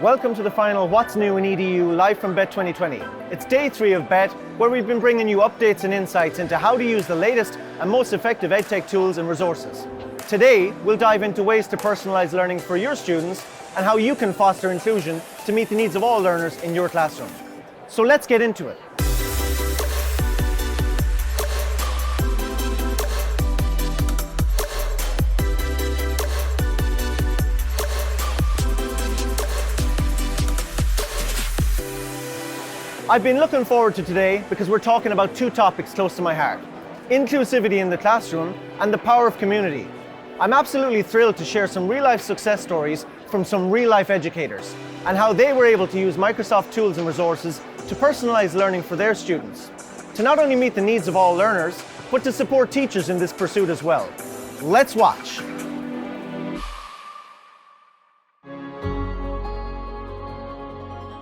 Welcome to the final What's New in EDU live from Bett 2020. It's day 3 of Bett, where we've been bringing you updates and insights into how to use the latest and most effective EdTech tools and resources. Today, we'll dive into ways to personalize learning for your students and how you can foster inclusion to meet the needs of all learners in your classroom. So let's get into it. I've been looking forward to today because we're talking about two topics close to my heart: inclusivity in the classroom and the power of community. I'm absolutely thrilled to share some real-life success stories from some real-life educators and how they were able to use Microsoft tools and resources to personalize learning for their students, to not only meet the needs of all learners, but to support teachers in this pursuit as well. Let's watch.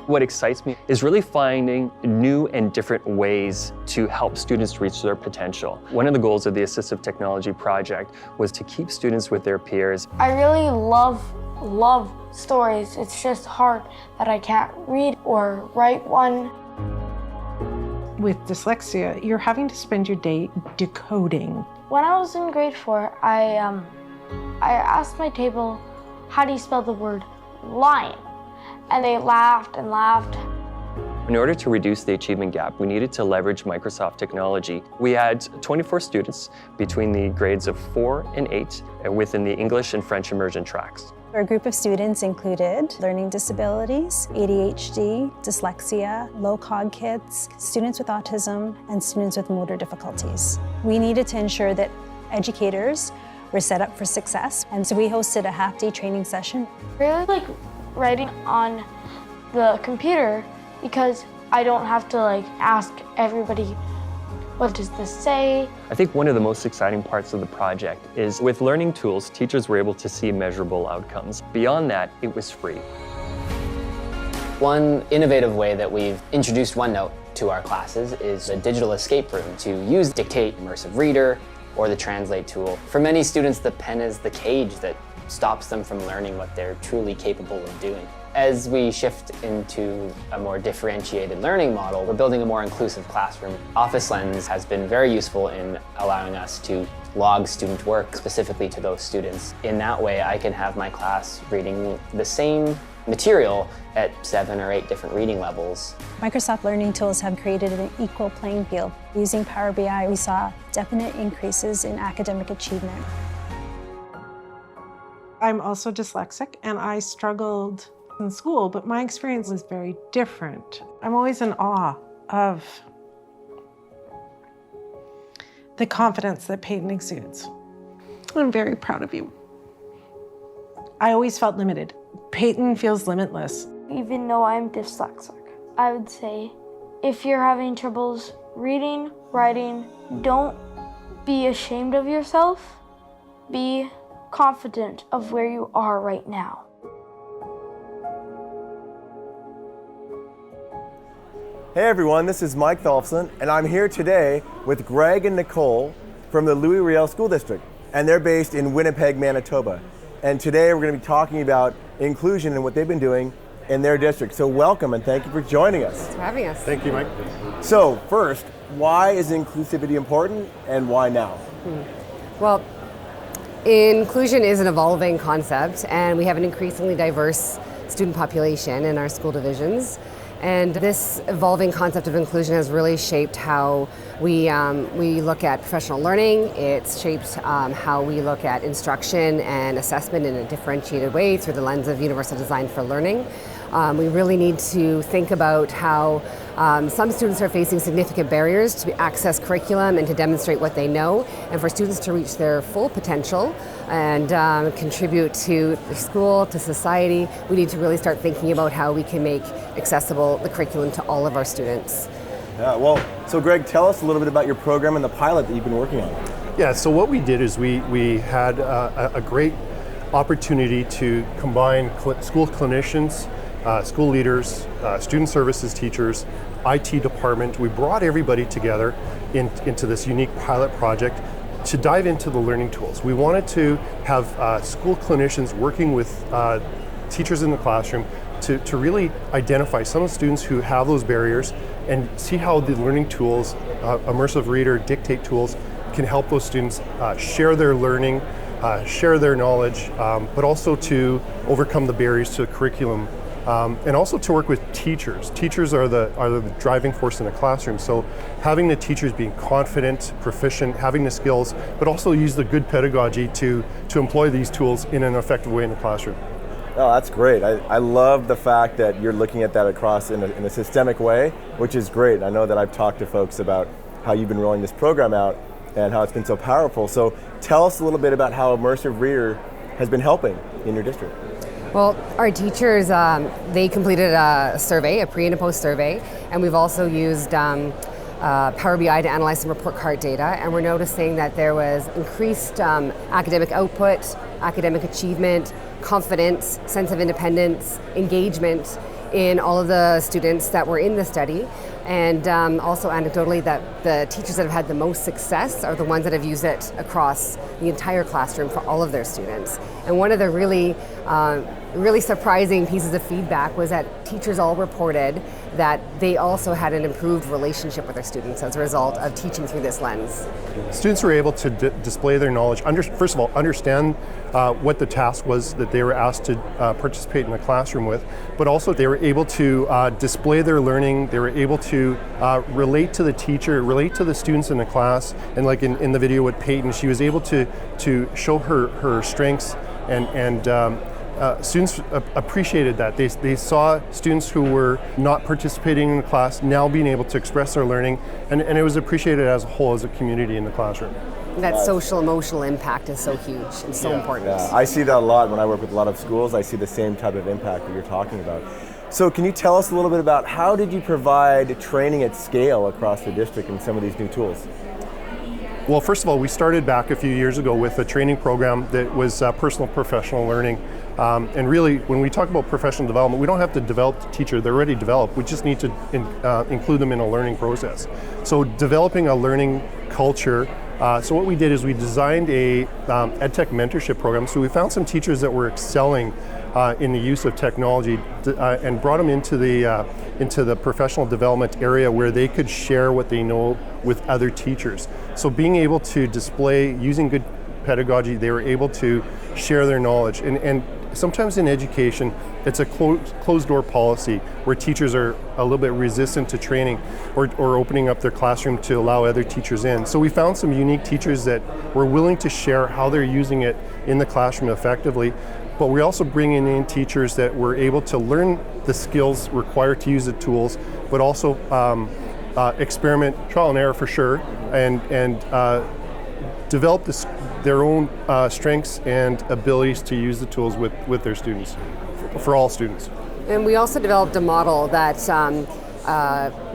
What excites me is really finding new and different ways to help students reach their potential. One of the goals of the Assistive Technology project was to keep students with their peers. I really love stories. It's just hard that I can't read or write one. With dyslexia, you're having to spend your day decoding. When I was in grade 4, I asked my table, how do you spell the word lion? And they laughed and laughed. In order to reduce the achievement gap, we needed to leverage Microsoft technology. We had 24 students between the grades of 4 and 8 within the English and French immersion tracks. Our group of students included learning disabilities, ADHD, dyslexia, low-cog kids, students with autism, and students with motor difficulties. We needed to ensure that educators were set up for success, and so we hosted a half-day training session. I really like writing on the computer because I don't have to ask everybody, what does this say? I think one of the most exciting parts of the project is with learning tools, teachers were able to see measurable outcomes. Beyond that, it was free. One innovative way that we've introduced OneNote to our classes is a digital escape room to use Dictate, Immersive Reader, or the Translate tool. For many students, the pen is the cage that stops them from learning what they're truly capable of doing. As we shift into a more differentiated learning model, we're building a more inclusive classroom. Office Lens has been very useful in allowing us to log student work specifically to those students. In that way, I can have my class reading the same material at 7 or 8 different reading levels. Microsoft Learning Tools have created an equal playing field. Using Power BI, we saw definite increases in academic achievement. I'm also dyslexic and I struggled in school, but my experience was very different. I'm always in awe of the confidence that Peyton exudes. I'm very proud of you. I always felt limited. Peyton feels limitless. Even though I'm dyslexic, I would say if you're having troubles reading, writing, don't be ashamed of yourself. Be confident of where you are right now. Hey everyone, this is Mike Tholfsen, and I'm here today with Greg and Nicole from the Louis Riel School District, and they're based in Winnipeg, Manitoba. And today we're going to be talking about inclusion and what they've been doing in their district. So welcome and thank you for joining us. Thanks for having us. Thank you, Mike. So first, why is inclusivity important and why now? Well, inclusion is an evolving concept, and we have an increasingly diverse student population in our school divisions. And this evolving concept of inclusion has really shaped how we look at professional learning. It's shaped how we look at instruction and assessment in a differentiated way through the lens of universal design for learning. We really need to think about how some students are facing significant barriers to access curriculum and to demonstrate what they know, and for students to reach their full potential and contribute to the school, to society. We need to really start thinking about how we can make accessible the curriculum to all of our students. Yeah, well, so Greg, tell us a little bit about your program and the pilot that you've been working on. Yeah, so what we did is we had a great opportunity to combine school clinicians, school leaders, student services teachers, IT department. We brought everybody together into this unique pilot project to dive into the learning tools. We wanted to have school clinicians working with teachers in the classroom to really identify some of the students who have those barriers and see how the learning tools, Immersive Reader, Dictate tools, can help those students share their learning, share their knowledge, but also to overcome the barriers to the curriculum, and also to work with teachers. Teachers are the driving force in the classroom, so having the teachers being confident, proficient, having the skills, but also use the good pedagogy to employ these tools in an effective way in the classroom. Oh, that's great. I love the fact that you're looking at that across in a systemic way, which is great. I know that I've talked to folks about how you've been rolling this program out and how it's been so powerful. So tell us a little bit about how Immersive Reader has been helping in your district. Well, our teachers, they completed a survey, a pre and a post survey, and we've also used Power BI to analyze some report card data, and we're noticing that there was increased academic output, academic achievement, confidence, sense of independence, engagement in all of the students that were in the study. And also anecdotally, that the teachers that have had the most success are the ones that have used it across the entire classroom for all of their students. And one of the really surprising pieces of feedback was that teachers all reported that they also had an improved relationship with their students as a result of teaching through this lens. Students were able to display their knowledge, first of all, understand what the task was that they were asked to participate in the classroom with, but also they were able to display their learning, they were able to relate to the teacher, relate to the students in the class, and like in the video with Peyton, she was able to show her strengths, and students appreciated that. They saw students who were not participating in the class now being able to express their learning, and it was appreciated as a whole, as a community in the classroom. That social emotional impact is so huge and so important. Yeah. I see that a lot when I work with a lot of schools. I see the same type of impact that you're talking about. So can you tell us a little bit about how did you provide training at scale across the district in some of these new tools? Well, first of all, we started back a few years ago with a training program that was personal professional learning. And really, when we talk about professional development, we don't have to develop the teacher, they're already developed. We just need to include them in a learning process. So developing a learning culture. So what we did is we designed a EdTech mentorship program. So we found some teachers that were excelling in the use of technology and brought them into the professional development area where they could share what they know with other teachers. So being able to display, using good pedagogy, they were able to share their knowledge. And sometimes in education, it's a closed door policy where teachers are a little bit resistant to training or opening up their classroom to allow other teachers in. So we found some unique teachers that were willing to share how they're using it in the classroom effectively. But we're also bringing in teachers that were able to learn the skills required to use the tools, but also experiment, trial and error for sure, and develop their own strengths and abilities to use the tools with their students, for all students. And we also developed a model that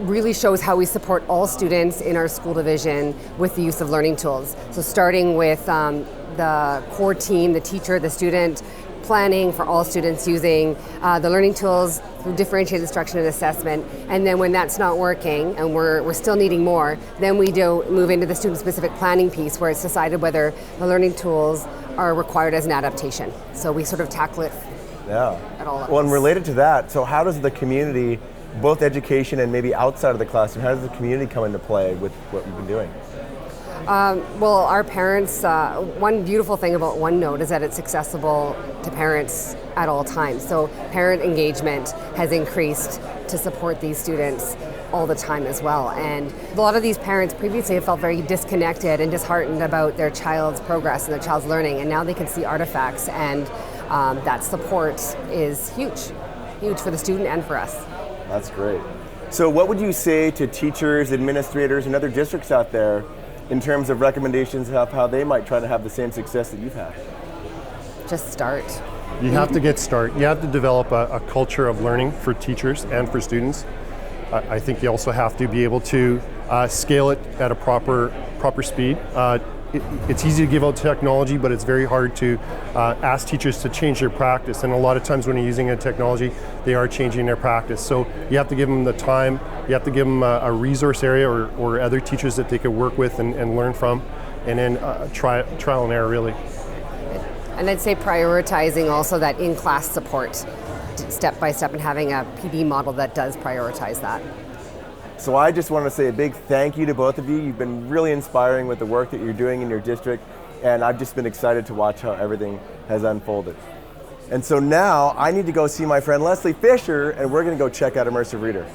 really shows how we support all students in our school division with the use of learning tools. So starting with the core team, the teacher, the student, planning for all students using the learning tools through differentiated instruction and assessment. And then when that's not working and we're still needing more, then we do move into the student-specific planning piece where it's decided whether the learning tools are required as an adaptation. So we sort of tackle it at all levels. Well, and related to that, so how does the community, both education and maybe outside of the classroom, how does the community come into play with what you've been doing? Well, our parents, one beautiful thing about OneNote is that it's accessible to parents at all times. So parent engagement has increased to support these students all the time as well. And a lot of these parents previously have felt very disconnected and disheartened about their child's progress and their child's learning, and now they can see artifacts, and that support is huge for the student and for us. That's great. So what would you say to teachers, administrators, and other districts out there in terms of recommendations of how they might try to have the same success that you've had? Just start. You have to get started. You have to develop a culture of learning for teachers and for students. I think you also have to be able to scale it at a proper speed. It's easy to give out technology, but it's very hard to ask teachers to change their practice. And a lot of times when you're using a technology, they are changing their practice. So you have to give them the time, you have to give them a resource area or other teachers that they could work with and learn from, and then trial and error really. And I'd say prioritizing also that in-class support step by step and having a PD model that does prioritize that. So I just want to say a big thank you to both of you. You've been really inspiring with the work that you're doing in your district, and I've just been excited to watch how everything has unfolded. And so now I need to go see my friend Leslie Fisher, and we're going to go check out Immersive Reader.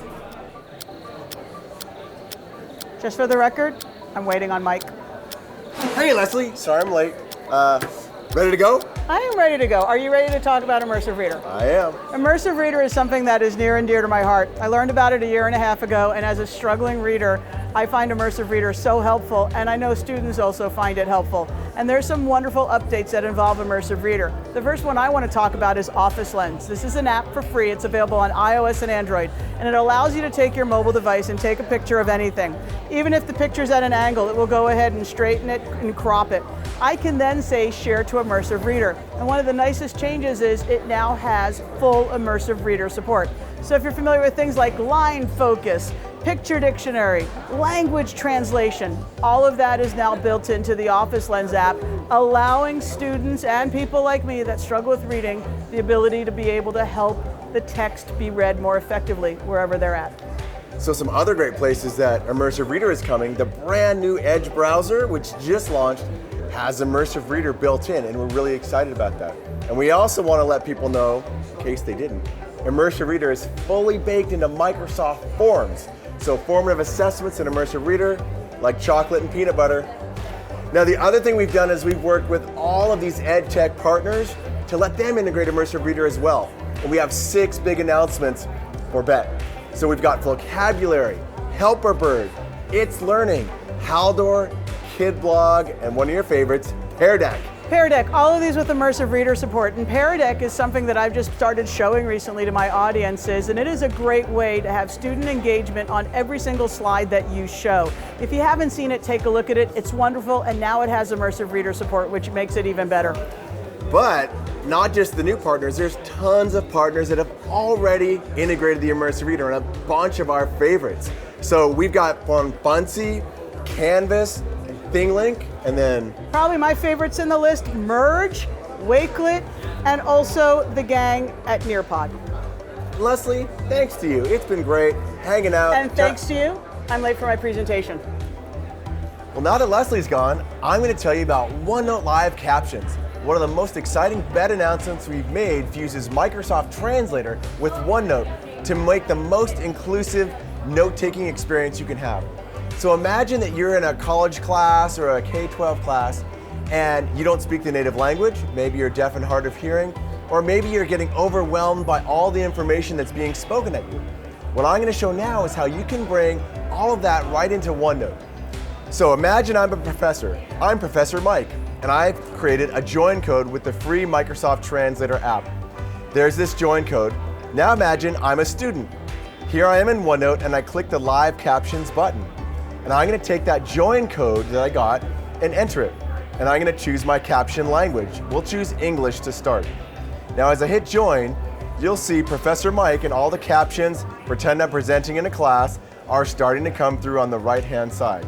Just for the record, I'm waiting on Mike. Hey Leslie, sorry I'm late. Ready to go? I am ready to go. Are you ready to talk about Immersive Reader? I am. Immersive Reader is something that is near and dear to my heart. I learned about it a year and a half ago, and as a struggling reader, I find Immersive Reader so helpful, and I know students also find it helpful. And there's some wonderful updates that involve Immersive Reader. The first one I want to talk about is Office Lens. This is an app for free. It's available on iOS and Android, and it allows you to take your mobile device and take a picture of anything. Even if the picture's at an angle, it will go ahead and straighten it and crop it. I can then say share to Immersive Reader. And one of the nicest changes is it now has full Immersive Reader support. So if you're familiar with things like line focus, picture dictionary, language translation, all of that is now built into the Office Lens app, allowing students and people like me that struggle with reading the ability to be able to help the text be read more effectively wherever they're at. So some other great places that Immersive Reader is coming, the brand new Edge browser, which just launched, has Immersive Reader built in, and we're really excited about that. And we also want to let people know, in case they didn't, Immersive Reader is fully baked into Microsoft Forms. So formative assessments in Immersive Reader, like chocolate and peanut butter. Now the other thing we've done is we've worked with all of these ed tech partners to let them integrate Immersive Reader as well. And we have 6 big announcements for Bett. So we've got vocabulary, Helper Bird, It's Learning, Haldor, Kid Blog, and one of your favorites, Pear Deck. Pear Deck, all of these with Immersive Reader support. And Pear Deck is something that I've just started showing recently to my audiences, and it is a great way to have student engagement on every single slide that you show. If you haven't seen it, take a look at it. It's wonderful, and now it has Immersive Reader support, which makes it even better. But not just the new partners, there's tons of partners that have already integrated the Immersive Reader and a bunch of our favorites. So we've got from Buncee, Canvas, and ThingLink, and then probably my favorites in the list, Merge, Wakelet, and also the gang at Nearpod. Leslie, thanks to you. It's been great hanging out. And thanks to you, I'm late for my presentation. Well, now that Leslie's gone, I'm going to tell you about OneNote Live Captions. One of the most exciting Bett announcements we've made fuses Microsoft Translator with OneNote to make the most inclusive note-taking experience you can have. So imagine that you're in a college class or a K-12 class and you don't speak the native language, maybe you're deaf and hard of hearing, or maybe you're getting overwhelmed by all the information that's being spoken at you. What I'm going to show now is how you can bring all of that right into OneNote. So imagine I'm a professor. I'm Professor Mike, and I've created a join code with the free Microsoft Translator app. There's this join code. Now imagine I'm a student. Here I am in OneNote, and I click the Live Captions button. And I'm going to take that join code that I got and enter it. And I'm going to choose my caption language. We'll choose English to start. Now as I hit join, you'll see Professor Mike and all the captions, pretend I'm presenting in a class, are starting to come through on the right-hand side.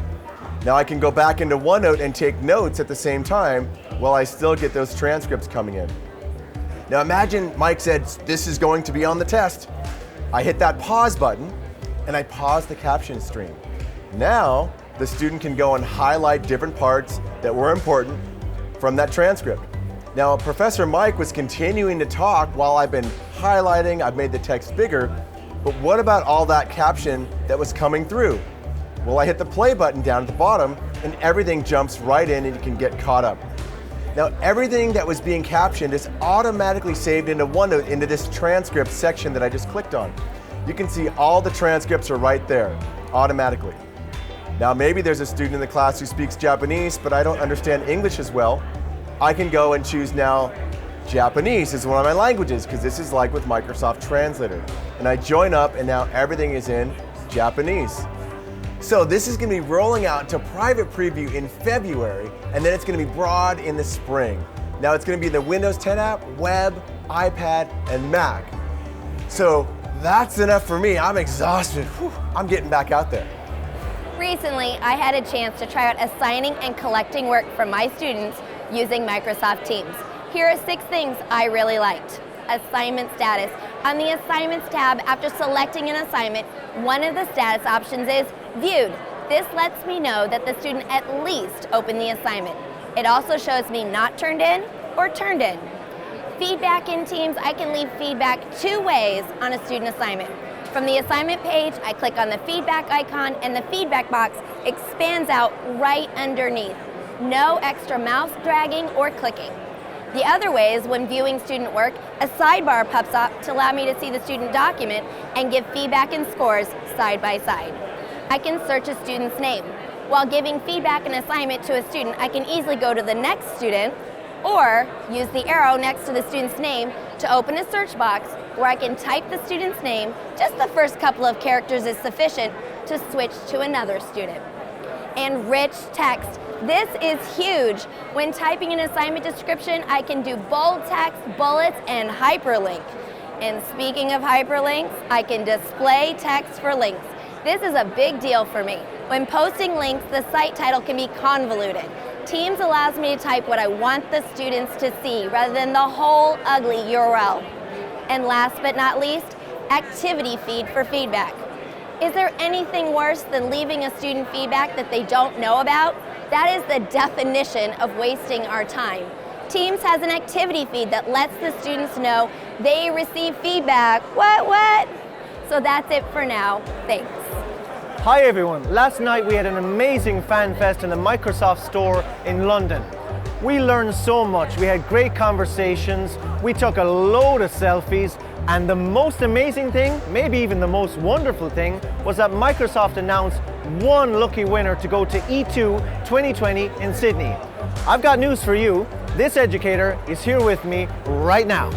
Now I can go back into OneNote and take notes at the same time while I still get those transcripts coming in. Now imagine Mike said, this is going to be on the test. I hit that pause button and I pause the caption stream. Now the student can go and highlight different parts that were important from that transcript. Now Professor Mike was continuing to talk while I've been highlighting, I've made the text bigger, but what about all that caption that was coming through? Well, I hit the play button down at the bottom and everything jumps right in and you can get caught up. Now everything that was being captioned is automatically saved into OneNote into this transcript section that I just clicked on. You can see all the transcripts are right there, automatically. Now maybe there's a student in the class who speaks Japanese, but I don't understand English as well. I can go and choose now Japanese as one of my languages, because this is like with Microsoft Translator. And I join up and now everything is in Japanese. So this is going to be rolling out to private preview in February, and then it's going to be broad in the spring. Now it's going to be the Windows 10 app, web, iPad, and Mac. So that's enough for me. I'm exhausted. Whew, I'm getting back out there. Recently, I had a chance to try out assigning and collecting work from my students using Microsoft Teams. Here are 6 things I really liked. Assignment status. On the Assignments tab, after selecting an assignment, one of the status options is Viewed. This lets me know that the student at least opened the assignment. It also shows me not turned in or turned in. Feedback in Teams, I can leave feedback 2 ways on a student assignment. From the assignment page, I click on the feedback icon and the feedback box expands out right underneath. No extra mouse dragging or clicking. The other way is when viewing student work, a sidebar pops up to allow me to see the student document and give feedback and scores side by side. I can search a student's name. While giving feedback and assignment to a student, I can easily go to the next student or use the arrow next to the student's name to open a search box where I can type the student's name. Just the first couple of characters is sufficient to switch to another student. And rich text. This is huge. When typing an assignment description, I can do bold text, bullets, and hyperlink. And speaking of hyperlinks, I can display text for links. This is a big deal for me. When posting links, the site title can be convoluted. Teams allows me to type what I want the students to see rather than the whole ugly URL. And last but not least, activity feed for feedback. Is there anything worse than leaving a student feedback that they don't know about? That is the definition of wasting our time. Teams has an activity feed that lets the students know they receive feedback. What? So that's it for now. Thanks. Hi everyone, last night we had an amazing fan fest in the Microsoft store in London. We learned so much, we had great conversations, we took a load of selfies, and the most amazing thing, maybe even the most wonderful thing, was that Microsoft announced one lucky winner to go to E2 2020 in Sydney. I've got news for you, this educator is here with me right now.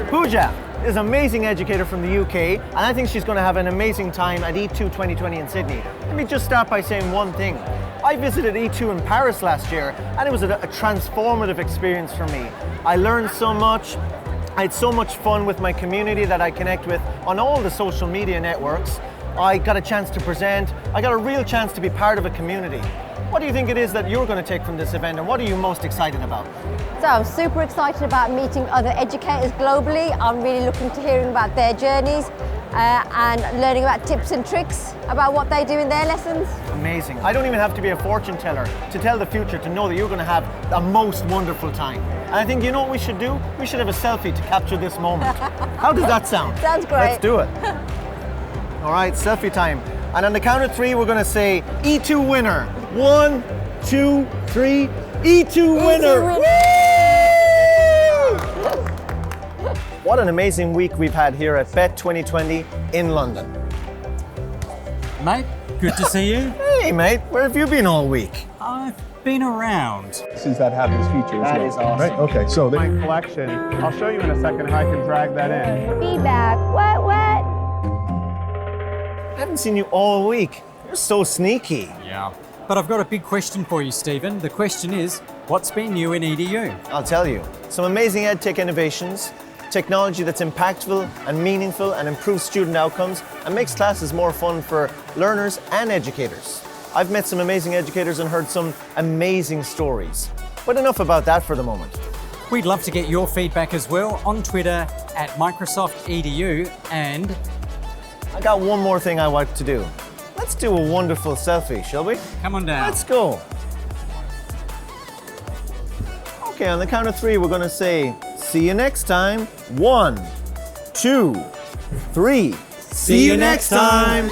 Pooja is an amazing educator from the UK, and I think she's going to have an amazing time at E2 2020 in Sydney. Let me just start by saying one thing. I visited E2 in Paris last year, and it was a transformative experience for me. I learned so much. I had so much fun with my community that I connect with on all the social media networks. I got a chance to present. I got a real chance to be part of a community. What do you think it is that you're going to take from this event, and what are you most excited about? So I'm super excited about meeting other educators globally. I'm really looking to hearing about their journeys and learning about tips and tricks about what they do in their lessons. Amazing. I don't even have to be a fortune teller to tell the future to know that you're going to have a most wonderful time. And I think, you know what we should do? We should have a selfie to capture this moment. How does that sound? Sounds great. Let's do it. All right, selfie time. And on the count of 3, we're going to say E2 winner. 1, 2, 3. E2 winner! Woo! What an amazing week we've had here at Bett 2020 in London. Mate, good to see you. Hey mate, where have you been all week? I've been around. Since that has this feature as That well. is awesome. Right? Okay, so My collection. I'll show you in a second how I can drag that in. Feedback. What? I haven't seen you all week. You're so sneaky. Yeah. But I've got a big question for you, Stephen. The question is, what's been new in EDU? I'll tell you. Some amazing EdTech innovations, technology that's impactful and meaningful and improves student outcomes and makes classes more fun for learners and educators. I've met some amazing educators and heard some amazing stories. But enough about that for the moment. We'd love to get your feedback as well on Twitter at Microsoft EDU, and I got one more thing I want to do. Let's do a wonderful selfie, shall we? come on down. Let's go. Okay, on the count of 3, we're going to say, see you next time. 1, 2, 3. See you next time.